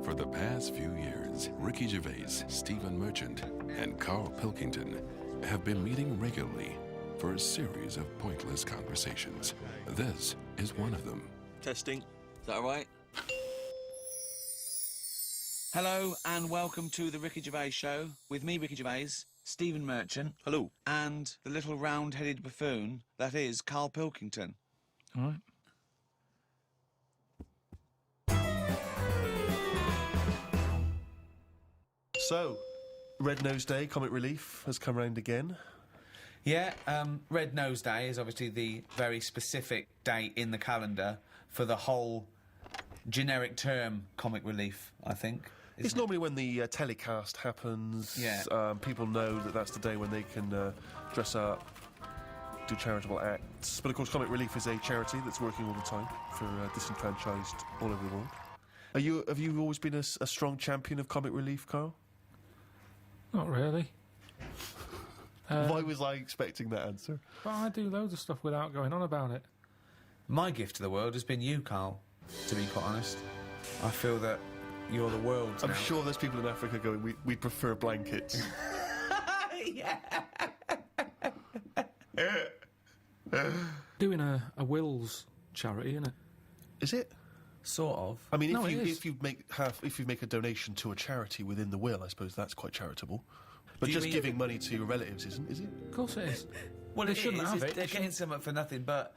For the past few years, Ricky Gervais, Stephen Merchant, and Karl Pilkington have been meeting regularly for a series of pointless conversations. This is one of them. Testing. Is that all right? Hello and welcome to the Ricky Gervais Show with me, Ricky Gervais, Stephen Merchant. Hello. And the little round-headed buffoon that is Karl Pilkington. All right. So, Red Nose Day, Comic Relief, has come round again. Yeah, Red Nose Day is obviously the very specific date in the calendar for the whole generic term comic relief, I think. It's normally when the telecast happens. Yeah. People know that that's the day when they can dress up, do charitable acts. But of course, Comic Relief is a charity that's working all the time for disenfranchised all over the world. Have you always been a strong champion of Comic Relief, Karl? Not really. Why was I expecting that answer? But I do loads of stuff without going on about it. My gift to the world has been you, Karl, to be quite honest. I feel that you're the world's I'm now. sure there's people in Africa going, we prefer blankets. Yeah. Doing a Wills charity, innit? Is it? Sort of. I mean, No, if you make a donation to a charity within the will, I suppose that's quite charitable. But Do you just mean- giving money to your relatives isn't, is it? Of course it is. Well, They it shouldn't is. have it. They're They getting something for nothing, but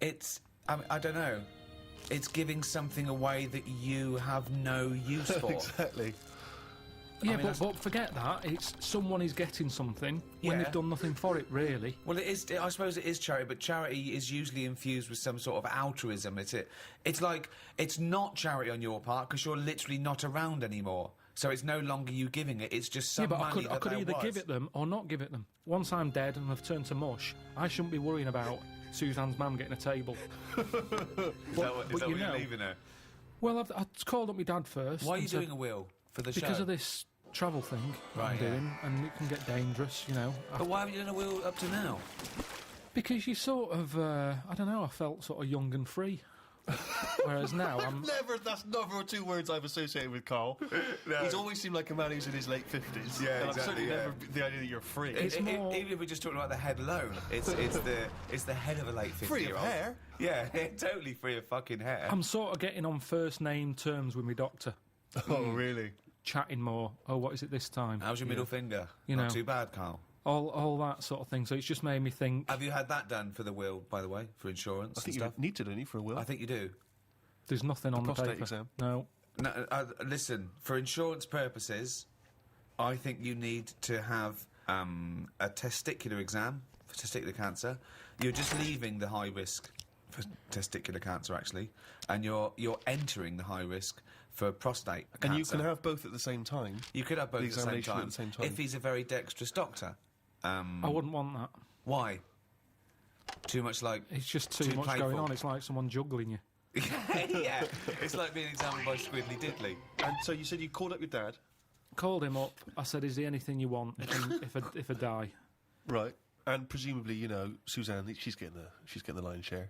it's... I don't know. It's giving something away that you have no use for. Exactly. Yeah, mean, but forget that. It's someone is getting something when Yeah. they've done nothing for it, really. Well, it is. I suppose it is charity, but charity is usually infused with some sort of altruism. It's like it's not charity on your part because you're literally not around anymore. So it's no longer you giving it. It's just some Yeah, but money I could there either was. give it them or not give it them. Once I'm dead and I've turned to mush, I shouldn't be worrying about Suzanne's mum getting a table. Is that what you you're know- leaving her? Well, I called up my dad first. Why are you and said, doing a will for the show? Because of this travel thing Right, I'm yeah. doing, and it can get dangerous, you know. But why haven't you done a will up to now? Because you sort of, I don't know, I felt sort of young and free. Whereas now I'm... That's never two words I've associated with Karl. He's always seemed like a man who's in his late 50s. Yeah, and exactly, I've certainly yeah. never the idea that you're free. more- Even if we're just talking about the head alone, it's the head of a late 50-year-old. Free of hair? Yeah, totally free of fucking hair. I'm sort of getting on first name terms with my doctor. Oh, really? Chatting more. Oh, what is it this time? How's your middle finger? You Not know. too bad, Karl. All that sort of thing. So it's just made me think... Have you had that done for the will, by the way, for insurance I think and you stuff? need to, don't you, for a will? I think you do. There's nothing on the prostate paper. exam? No. No, listen, for insurance purposes, I think you need to have a testicular exam for testicular cancer. You're just leaving the high risk for testicular cancer, actually, and you're entering the high risk for prostate cancer. And you can have both at the same time. You could have both the at the same examination time. at the same time. If he's a very dexterous doctor. I wouldn't want that. Why? Too much like... It's just too much playful. going on. It's like someone juggling you. Yeah, it's like being examined by Squiddly Diddly. And so you said you called up your dad. Called him up. I said, is there anything you want if I die? Right. And presumably, you know, Suzanne, she's getting the lion's share.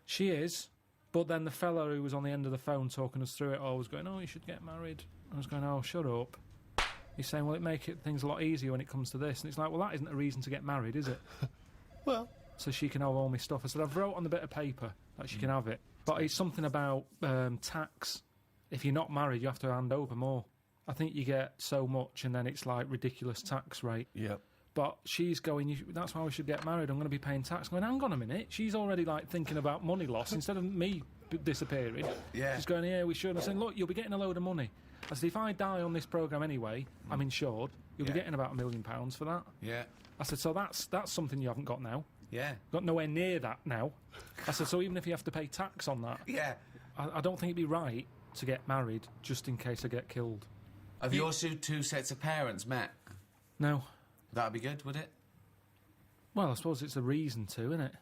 She is. But then the fella who was on the end of the phone talking us through it all was going, oh, you should get married. I was going, oh, shut up. He's saying, well, it make things a lot easier when it comes to this. And it's like, well, that isn't a reason to get married, is it? Well, So she can have all my stuff. I said, I've wrote on the bit of paper that she can have it. But it's something about tax. If you're not married, you have to hand over more. I think you get so much and then it's like ridiculous tax rate. yeah. But she's going, that's why we should get married. I'm going to be paying tax. I'm going, hang on a minute. She's already like thinking about money loss instead of me disappearing. Yeah. She's going, yeah, we should. I'm saying, look, you'll be getting a load of money. I said, if I die on this programme anyway, I'm insured. You'll be Yeah. getting about £1 million for that. Yeah, I said, so that's something you haven't got now. yeah, Got nowhere near that now. I said, so even if you have to pay tax on that, yeah. I don't think it'd be right to get married just in case I get killed. Have your two sets of parents met? No. That'd be good, would it? Well, I suppose it's a reason to, isn't it?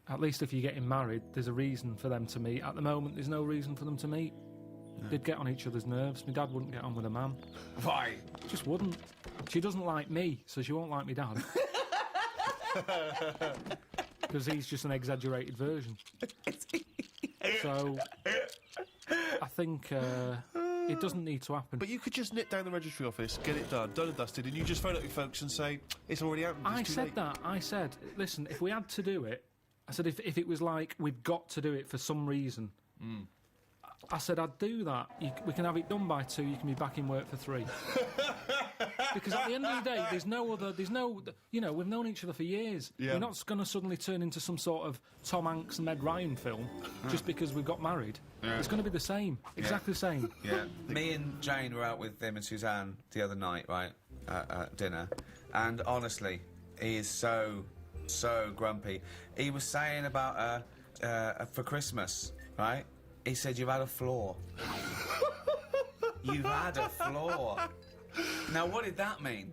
At least if you're getting married, there's a reason for them to meet. At the moment, there's no reason for them to meet. They'd get on each other's nerves. My dad wouldn't get on with a man. Why? Just wouldn't. She doesn't like me, so she won't like me dad. Because he's just an exaggerated version. So, I think it doesn't need to happen. But you could just nip down the registry office, get it done and dusted, and you just phone up your folks and say, it's already happened, I it's too said late. that. I said, listen, if we had to do it, I said if it was like we've got to do it for some reason, I said I'd do that. We can have it done by 2, you can be back in work for 3. Because at the end of the day, there's no, you know, we've known each other for years. Yeah. We're not going to suddenly turn into some sort of Tom Hanks and Meg Ryan film just because we got married. Yeah. It's going to be the same, exactly the same. Yeah. Me and Jane were out with him and Suzanne the other night, right, at dinner, and honestly, he is so grumpy. He was saying about for Christmas, right? He said, you've had a flaw. You've had a flaw. Now, what did that mean?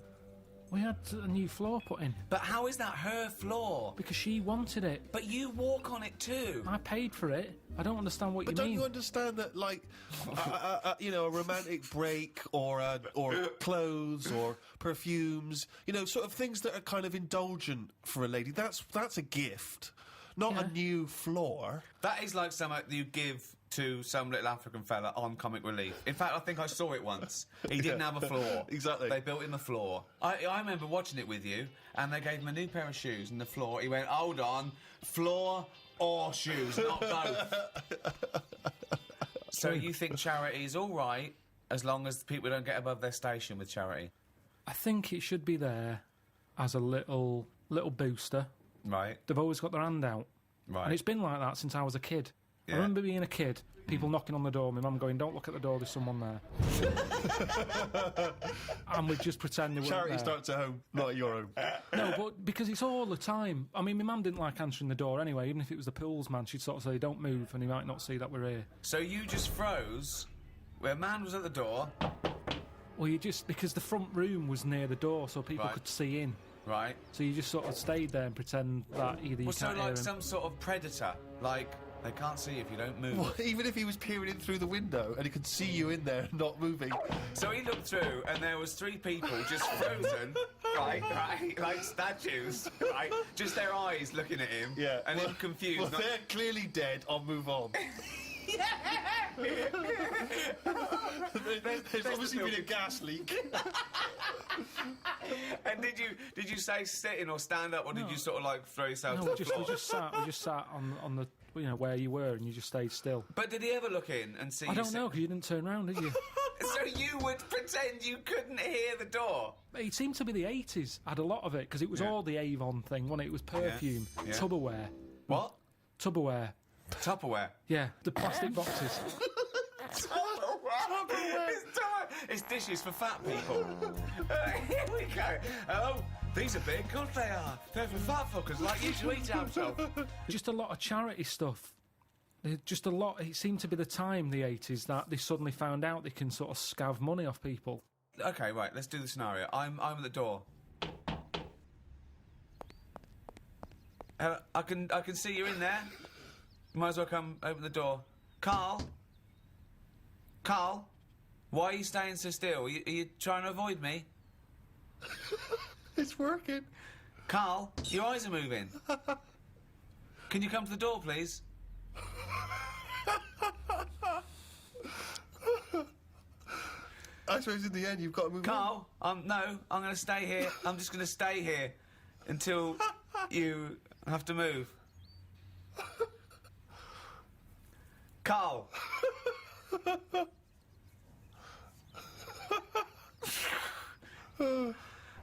We had a new floor put in But how is that her flaw? because she wanted it. But you walk on it too. I paid for it. I don't understand what But you don't mean. you understand that, like, you know, a romantic break or clothes or perfumes, you know, sort of things that are kind of indulgent for a lady, that's a gift, not Yeah. a new floor. That is like something you give to some little African fella on Comic Relief. In fact, I think I saw it once. He didn't have a floor. Exactly. They built him a floor. I remember watching it with you, and they gave him a new pair of shoes and the floor. He went, hold on, floor or shoes, not both. So you think charity is all right as long as people don't get above their station with charity? I think it should be there as a little booster. Right. They've always got their hand out. Right. And it's been like that since I was a kid. Yeah. I remember being a kid, people knocking on the door, my mum going, don't look at the door, there's someone there. And we'd just pretend they weren't Charity there. starts at home, not at your home. No, but because it's all the time. I mean, my mum didn't like answering the door anyway, even if it was the pools man, she'd sort of say, don't move, and he might not see that we're here. So you just froze where a man was at the door, Well, you just, because the front room was near the door, so people Right. could see in. right? So you just sort of stayed there and pretend that either you Well, so can't hear like him. some sort of predator, like they can't see if you don't move. Well, even if he was peering in through the window and he could see you in there not moving. So he looked through, and there was 3 people just frozen, right, like statues, right? Just their eyes looking at him, and him confused. Well, not- they're clearly dead. I'll move on. There's obviously been a gas leak. And did you say sitting or stand up, or did you sort of like throw yourself No, to we the just floor? sat on the, you know, where you were, and you just stayed still. But did he ever look in and see? I you don't know, because you didn't turn around, did you? So you would pretend you couldn't hear the door? It seemed to be the 80s. Had a lot of it, because it was Yeah. all the Avon thing, wasn't it? It was perfume, Yeah. Tupperware. What? Tupperware. Tupperware. Yeah, the plastic boxes. It's dishes for fat people. Here we go. Oh, these are big. Good they are. They're for fat fuckers like you to eat out of. Just a lot of charity stuff. Just a lot. It seemed to be the time, the 80s, that they suddenly found out they can sort of scav money off people. Okay, right. Let's do the scenario. I'm at the door. I can see you're in there. Might as well come open the door. Karl. Why are you staying so still? Are you trying to avoid me? It's working. Karl, your eyes are moving. Can you come to the door, please? I suppose in the end you've got to move on. Karl, no, I'm going to stay here. I'm just going to stay here until you have to move. Karl.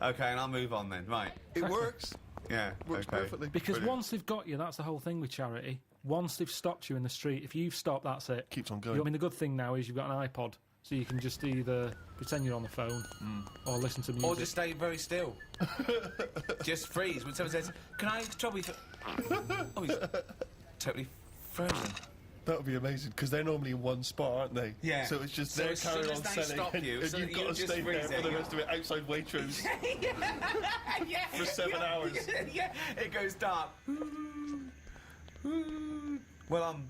Okay, and I'll move on then. Right. It works. Yeah. Works okay. perfectly. Because Brilliant. once they've got you, that's the whole thing with charity. Once they've stopped you in the street, if you've stopped, that's it. Keeps on going. I mean, the good thing now is you've got an iPod, so you can just either pretend you're on the phone or listen to music. Or just stay very still. Just freeze. When someone says, can I trouble you for... Oh, he's totally frozen. That would be amazing, because they're normally in one spot, aren't they? Yeah. So it's just So they're as soon carrying as on they selling, stop you, and so you've that got you're to just stay there for freezing. the rest of it outside Waitrose Yeah. for 7 hours. Yeah, it goes dark. Well,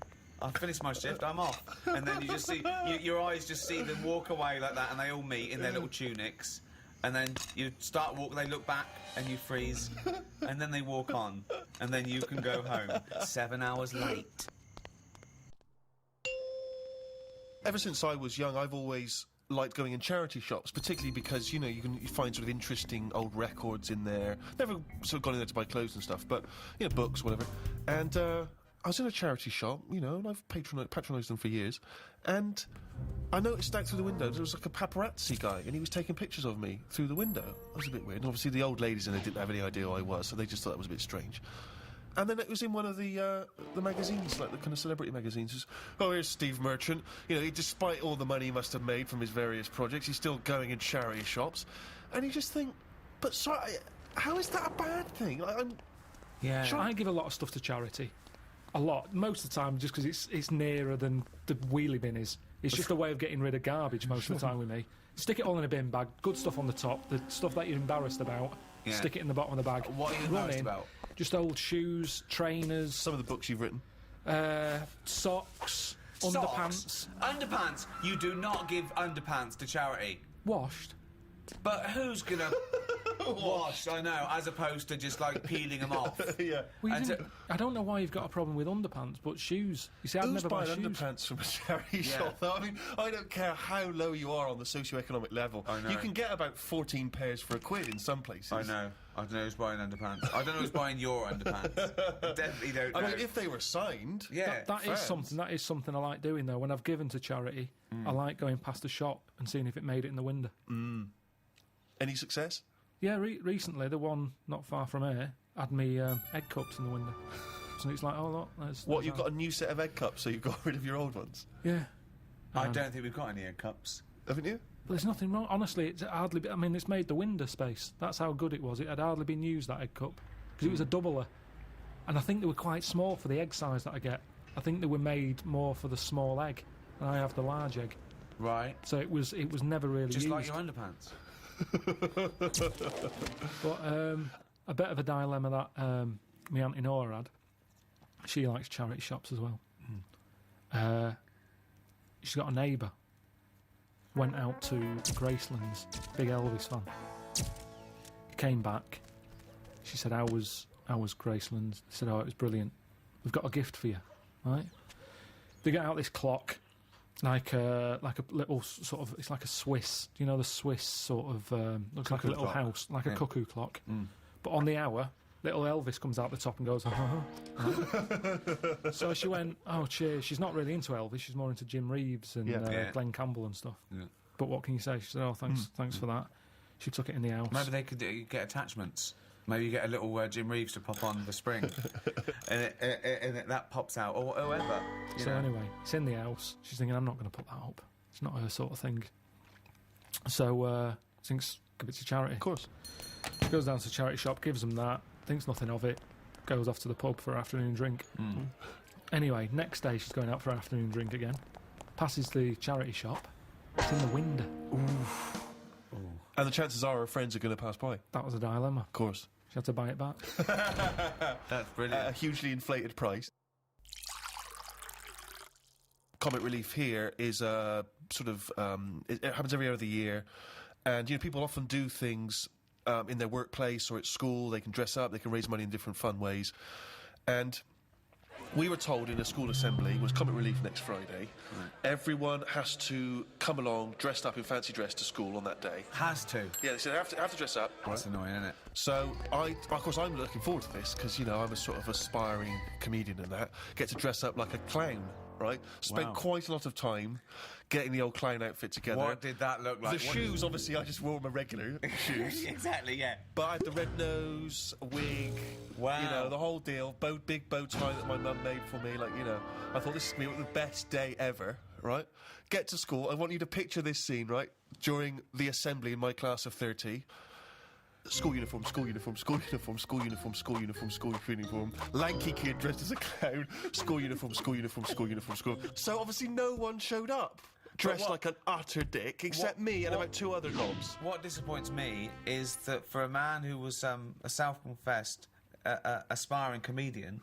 I've finished my shift, I'm off. And then you just see, your eyes just see them walk away like that, and they all meet in their little tunics. And then you start walking, they look back, and you freeze. And then they walk on, and then you can go home 7 hours late. Ever since I was young, I've always liked going in charity shops, particularly because, you find sort of interesting old records in there. Never sort of gone in there to buy clothes and stuff, but, books, whatever. And, I was in a charity shop, and I've patronised them for years, and I noticed out through the window there was like a paparazzi guy, and he was taking pictures of me through the window. That was a bit weird. And obviously the old ladies in there didn't have any idea who I was, so they just thought that was a bit strange. And then it was in one of the magazines, like the kind of celebrity magazines. It was, oh, here's Steve Merchant. Despite all the money he must have made from his various projects, he's still going in charity shops. And you just think, but sorry, how is that a bad thing? Yeah. I give a lot of stuff to charity. A lot. Most of the time, just because it's nearer than the wheelie bin is. It's just a way of getting rid of garbage most of the time with me. Stick it all in a bin bag, good stuff on the top, the stuff that you're embarrassed about, stick it in the bottom of the bag. What are you embarrassed about? Just old shoes, trainers. Some of the books you've written. Socks, underpants. Underpants? You do not give underpants to charity. Washed. But who's gonna wash? I know, as opposed to just like peeling them off. Yeah. Well, I don't know why you've got a problem with underpants, but shoes. You see, I'd Who's never buy buying shoes. underpants from a charity shop, though? I mean, I don't care how low you are on the socio-economic level. I know. You can get about 14 pairs for £1 in some places. I know. I don't know who's buying underpants. I don't know who's buying your underpants. I definitely don't know. I mean, if they were signed... Yeah. That is something I like doing, though. When I've given to charity, I like going past a shop and seeing if it made it in the window. Any success? Yeah, recently, the one not far from here had me egg cups in the window. So it's like, oh, look, there's You've got a new set of egg cups, so you've got rid of your old ones? Yeah. I don't think we've got any egg cups. Haven't you? But there's nothing wrong. Honestly, it's hardly... it's made the window space. That's how good it was. It had hardly been used, that egg cup. Because it was a doubler. And I think they were quite small for the egg size that I get. I think they were made more for the small egg. And I have the large egg. Right. So it was never really Just used. like your underpants. But a bit of a dilemma that my Auntie Nora had. She likes charity shops as well. She's got a neighbour. Went out to Graceland's, big Elvis fan. Came back. She said, "How was Graceland's?" I said, "Oh, it was brilliant. We've got a gift for you." Right? They get out this clock. Like a little sort of, it's like a Swiss, the Swiss sort of, looks like a little house, like a cuckoo clock. But on the hour, little Elvis comes out the top and goes, So she went, oh, cheers. She's not really into Elvis, she's more into Jim Reeves and Glenn Campbell and stuff. Yeah. But what can you say? She said, oh, thanks for that. She took it in the house. Maybe they could get attachments. Maybe you get a little Jim Reeves to pop on the spring, and that pops out, or whoever. Anyway, it's in the house. She's thinking, I'm not going to put that up. It's not her sort of thing. So, thinks, give it to charity. Of course. She goes down to the charity shop, gives them that, thinks nothing of it, goes off to the pub for her afternoon drink. Anyway, next day she's going out for her afternoon drink again. Passes the charity shop. It's in the window. Ooh. And the chances are her friends are going to pass by. That was a dilemma. Of course. She had to buy it back. That's brilliant. At a hugely inflated price. Comic relief here is sort of... it happens every other year. And, people often do things in their workplace or at school. They can dress up, they can raise money in different fun ways. And we were told in a school assembly, it was Comic Relief next Friday, everyone has to come along dressed up in fancy dress to school on that day. Has to? Yeah, they said, have to dress up. That's annoying, isn't it? So, of course, I'm looking forward to this, because, I'm a sort of aspiring comedian and that. Get to dress up like a clown, right? Spent quite a lot of time getting the old clown outfit together. What did that look like? The shoes, obviously, I just wore my regular shoes. Exactly, yeah. But I had the red nose, a wig, the whole deal. Big bow tie that my mum made for me, I thought this is going to be the best day ever, right? Get to school, I want you to picture this scene, right? During the assembly in my class of 30. School uniform, school uniform, school uniform, school uniform, school uniform, school uniform. Lanky kid dressed as a clown. School uniform, school uniform, school uniform, school. So obviously no one showed up. Dressed like an utter dick, except me and about two other knobs. What disappoints me is that for a man who was a self-confessed aspiring comedian,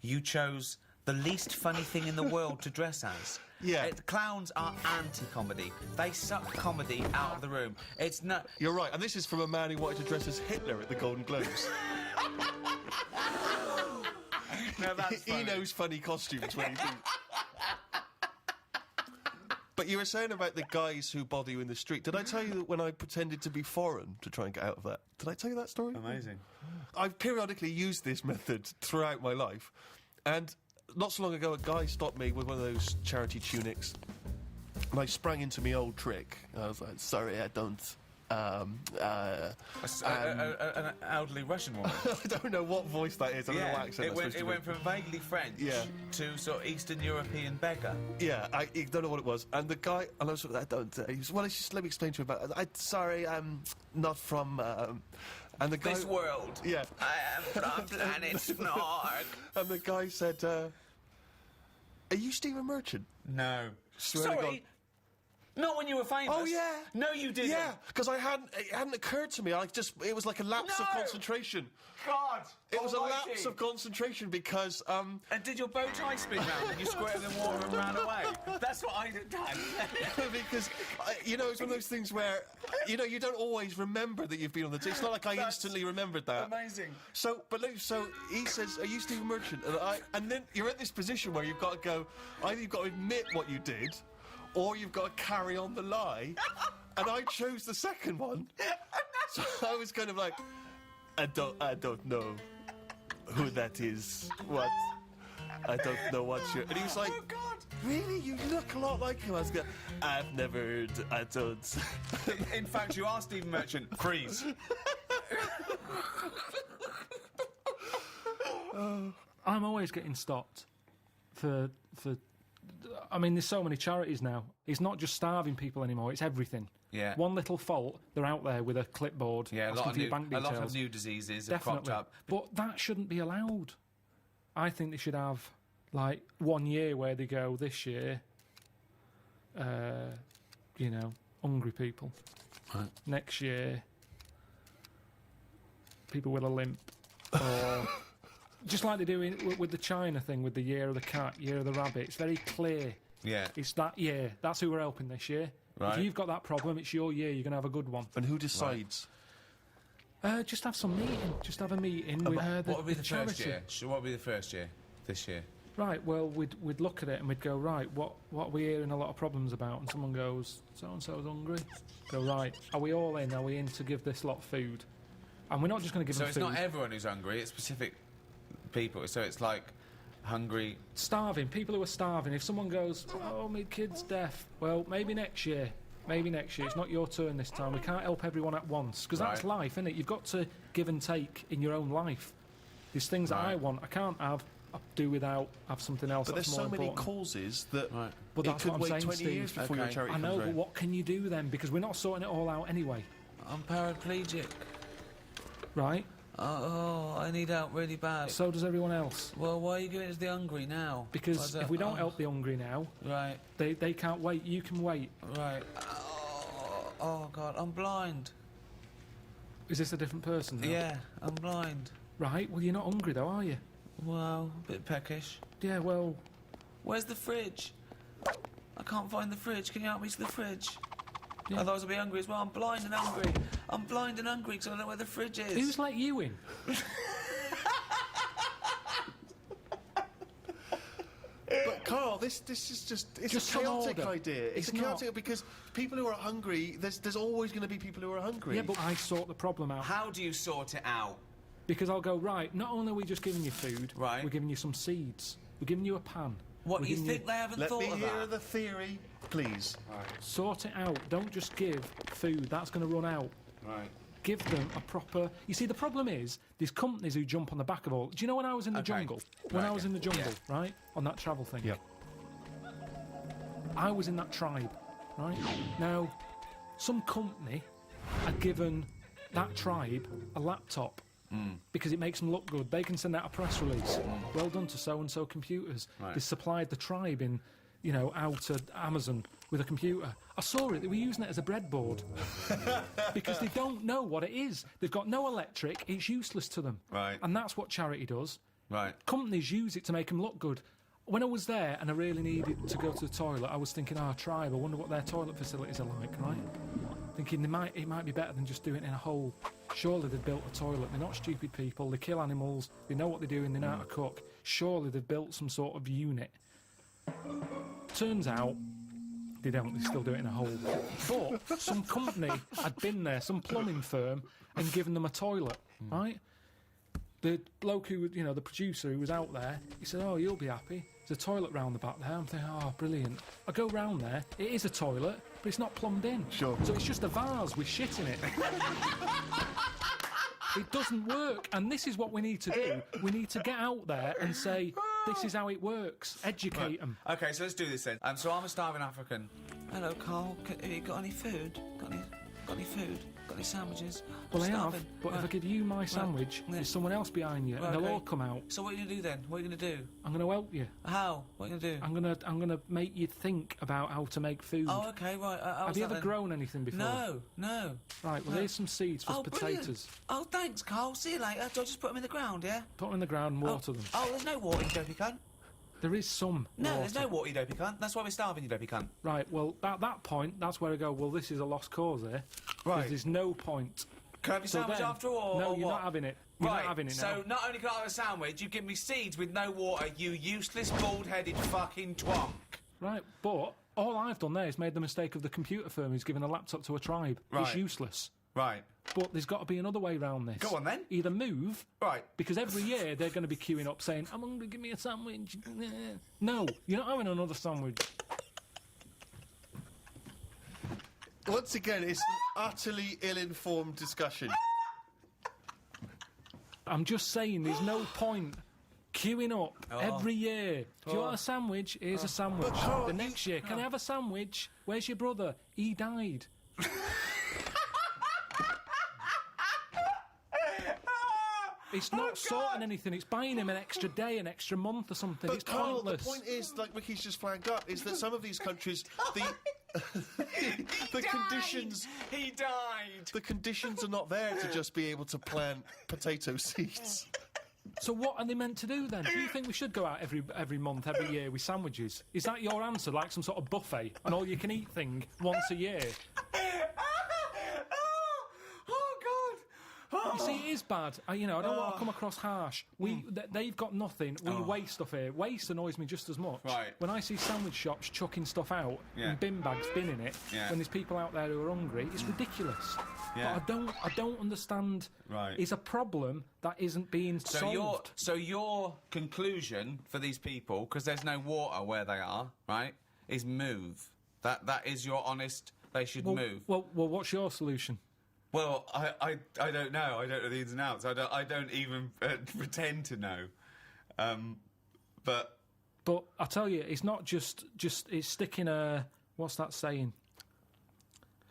you chose the least funny thing in the world to dress as. Yeah. Clowns are anti-comedy. They suck comedy out of the room. It's not... You're right, and this is from a man who wanted to dress as Hitler at the Golden Globes. No, that's He knows funny costumes when he thinks. But you were saying about the guys who bother you in the street. Did I tell you that when I pretended to be foreign to try and get out of that? Did I tell you that story? Amazing. I've periodically used this method throughout my life, and not so long ago a guy stopped me with one of those charity tunics, and I sprang into my old trick. I was like, sorry, I don't... An elderly Russian woman. I don't know what voice that is. I don't know what accent it went from vaguely French to sort of Eastern European beggar. Yeah, I don't know what it was. And the guy, and I was sort of, I don't. He was, well, just let me explain to you about it. Sorry, I'm not from. And the guy, This world. Yeah. I am from planet Snork. And the guy said, "Are you Stephen Merchant?" No. Swear to God. Sorry. Not when you were famous. Oh yeah. No, you didn't. Yeah, because it hadn't occurred to me. It was like a lapse of No! concentration. God. It was a almighty. lapse of concentration because And did your bow tie spin round and you squirted in water and ran away? That's what I'd have done. because it's one of those things where you don't always remember that you've been on the. It's not like I That's instantly remembered that. Amazing. So he says, "Are you Stephen Merchant?" And then you're at this position where you've got to go. Either you've got to admit what you did, or you've got to carry on the lie. And I chose the second one. So I was kind of like, I don't know who that is. What? I don't know what you're... And he was like, Oh, God. really? You look a lot like him. I was going, I've never heard... I don't... In fact, you are Stephen Merchant. Freeze. I'm always getting stopped for. I mean, there's so many charities now. It's not just starving people anymore. It's everything. Yeah. One little fault, they're out there with a clipboard Yeah, asking for your bank a details. lot of new diseases have cropped Definitely. up. But that shouldn't be allowed. I think they should have, like, 1 year where they go, this year, hungry people. Right. Next year, people with a limp. Or just like they do with the China thing, with the year of the cat, year of the rabbit. It's very clear. Yeah. It's that year. That's who we're helping this year. Right. If you've got that problem, it's your year. You're going to have a good one. And who decides? Just have some meeting. Just have a meeting with What would be the charity. first year? What would be the first year? This year? Right, well, we'd look at it and we'd go, right, what are we hearing a lot of problems about? And someone goes, so-and-so's hungry. Go, right, are we all in? Are we in to give this lot food? And we're not just going to give So them it's food. not everyone who's hungry, it's specific people. So it's like hungry... Starving, people who are starving. If someone goes, oh, my kid's deaf, well, maybe next year. Maybe next year. It's not your turn this time. We can't help everyone at once. Because that's Right. life, isn't it? You've got to give and take in your own life. There's things that I Right. want. I can't have, I do without, have something else But that's there's more so many important. causes that Right. But it that's could what I'm wait saying, 20 years Steve. before your Okay. charity I comes know, but round. what can you do then? Because we're not sorting it all out anyway, I'm paraplegic. right? Oh, I need help really bad. So does everyone else. Well, why are you going to the hungry now? Because Why's that- if we don't oh, help the hungry now, Right, they can't wait. You can wait. right. Oh, God, I'm blind. Is this a different person now? Yeah, I'm blind. Right, well, you're not hungry though, are you? Well, a bit peckish. Yeah, well, Where's the fridge? I can't find the fridge. Can you help me to the fridge? Yeah. Otherwise I'll be hungry as well. I'm blind and hungry. I'm blind and hungry because I don't know where the fridge is. who's let you in? But Carl, this is just Just a some chaotic order. idea. It's It's a chaotic because people who are hungry, there's always going to be people who are hungry. Yeah, but I sort the problem out. How do you sort it out? Because I'll go, right, not only are we just giving you food, Right. we're giving you some seeds. We're giving you a pan. What, We're you giving think they haven't Let thought me of hear that? the theory, please. Sort it out. Don't just give food. That's going to run out. Right. Give them a proper... You see, the problem is, there's companies who jump on the back of all... Do you know when I was in the Okay. jungle? When Right, I was in the okay. jungle, right? On that travel thing. Yeah. I was in that tribe, right? Now, some company had given that tribe a laptop because it makes them look good. They can send out a press release. Well done to so-and-so computers. Right. They supplied the tribe in, out at Amazon with a computer. I saw it. They were using it as a breadboard because they don't know what it is. They've got no electric. It's useless to them. Right. And that's what charity does. Right. Companies use it to make them look good. when I was there and I really needed to go to the toilet, I was thinking, Tribe, I wonder what their toilet facilities are like, right? Thinking it might be better than just doing it in a hole. Surely they've built a toilet. They're not stupid people. They kill animals. They know what they're doing. They know how to cook. Surely they've built some sort of unit. Turns out they don't. They still do it in a hole. But some company had been there, some plumbing firm, and given them a toilet, right? The bloke who, the producer who was out there, he said, you'll be happy. There's a toilet round the back there. I'm thinking, brilliant. I go round there, it is a toilet, but it's not plumbed in. Sure. So it's just a vase with shit in it. It doesn't work, and this is what we need to do. We need to get out there and say, this is how it works. Educate them. Okay, so let's do this then. So I'm a starving African. Hello, Karl. Have you got any food? Got any food? Got any sandwiches? Well, I starving. have, but if I give you my sandwich, there's someone else behind you, and they'll all come out. So what are you going to do then? What are you going to do? I'm going to help you. How? What are you going to do? I'm gonna make you think about how to make food. Oh, okay, right. Have you ever grown anything before? No. Right, well, here's some seeds for potatoes. Brilliant. Oh, thanks, Karl. See you later. Do I just put them in the ground, yeah? Put them in the ground and water them. Oh, there's no water, you dopey cunt. There is some No, water. there's no water, you dopey cunt. That's why we're starving, you dopey cunt. Right, well, at that point, that's where I go, well, this is a lost cause here. Right. There's no point. Can I have your sandwich then- after all? No, or you're what? not having it. You're Right, not having it now. so not only can I have a sandwich, you give me seeds with no water, you useless, bald-headed fucking twonk. Right, but all I've done there is made the mistake of the computer firm who's given a laptop to a tribe. It's Right. useless. Right. But there's got to be another way around this. Go on, then. Either move, Right. because every year they're going to be queuing up saying, I'm hungry, give me a sandwich. No, you're not having another sandwich. Once again, it's an utterly ill-informed discussion. I'm just saying there's no point queuing up every year. Do you want a sandwich? Here's a sandwich. Carl, The next year, can I have a sandwich? Where's your brother? He died. It's not sorting anything. It's buying him an extra day, an extra month or something. But It's Carl, the pointless. point is, like Ricky's just flagged up, is that some of these countries, the conditions, He died! the conditions are not there to just be able to plant potato seeds. So what are they meant to do then? Do you think we should go out every month, every year with sandwiches? Is that your answer, like some sort of buffet, an all-you-can-eat thing once a year? You see, it is bad. I don't want to come across harsh. They've got nothing. We waste stuff here. Waste annoys me just as much. Right. When I see sandwich shops chucking stuff out Yeah. in bin bags, binning it, Yeah. when there's people out there who are hungry, it's ridiculous. Yeah. But I don't understand. Right. It's a problem that isn't being solved. So your conclusion for these people, because there's no water where they are, right, is move. That is your honest. They should move. Well, what's your solution? Well, I don't know. I don't know the ins and outs. I don't even pretend to know. But I tell you, it's not just it's sticking a, what's that saying?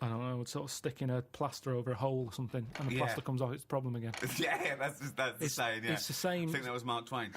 I don't know, it's sort of sticking a plaster over a hole or something, and the Yeah. plaster comes off, it's a problem again. yeah, that's the saying. Yeah, It's the same. I think that was Mark Twain.